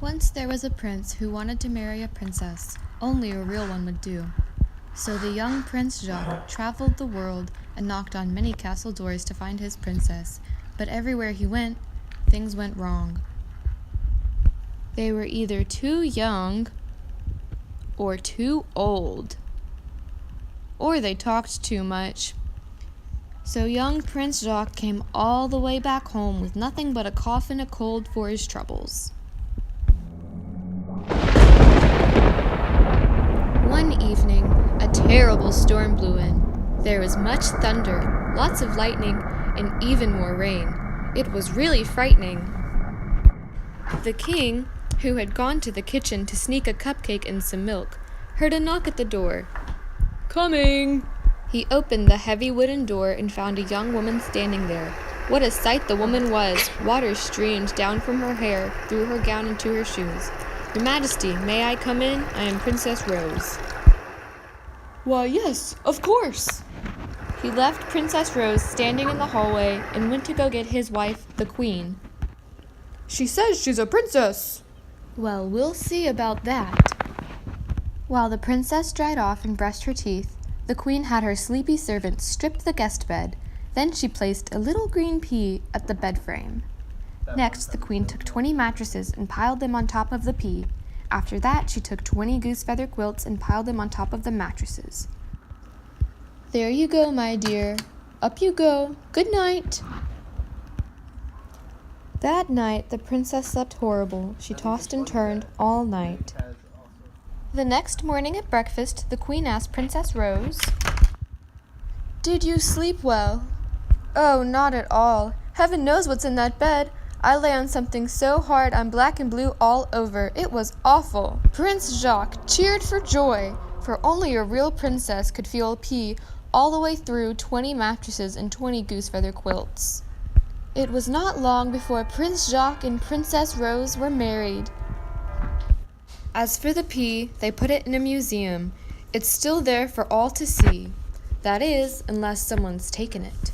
Once there was a prince who wanted to marry a princess. Only a real one would do. So the young Prince Jacques traveled the world and knocked on many castle doors to find his princess, but everywhere he went, things went wrong. They were either too young or too old, or they talked too much. So young Prince Jacques came all the way back home with nothing but a cough and a cold for his troubles. One evening, a terrible storm blew in. There was much thunder, lots of lightning, and even more rain. It was really frightening. The king, who had gone to the kitchen to sneak a cupcake and some milk, heard a knock at the door. "Coming!" He opened the heavy wooden door and found a young woman standing there. What a sight the woman was! Water streamed down from her hair, through her gown and to her shoes. "Your Majesty, may I come in? I am Princess Rose." "Why, yes, of course." He left Princess Rose standing in the hallway and went to go get his wife, the Queen. "She says she's a princess." "Well, we'll see about that." While the princess dried off and brushed her teeth, the Queen had her sleepy servant strip the guest bed. Then she placed a little green pea at the bed frame. Next, the Queen took 20 mattresses and piled them on top of the pea. After that, she took 20 goose feather quilts and piled them on top of the mattresses. "There you go, my dear. Up you go. Good night." That night, the princess slept horrible. She tossed and turned all night. The next morning at breakfast, the Queen asked Princess Rose, "Did you sleep well?" "Oh, not at all. Heaven knows what's in that bed. I lay on something so hard I'm black and blue all over. It was awful." Prince Jacques cheered for joy, for only a real princess could feel a pea all the way through 20 mattresses and 20 goose feather quilts. It was not long before Prince Jacques and Princess Rose were married. As for the pea, they put it in a museum. It's still there for all to see. That is, unless someone's taken it.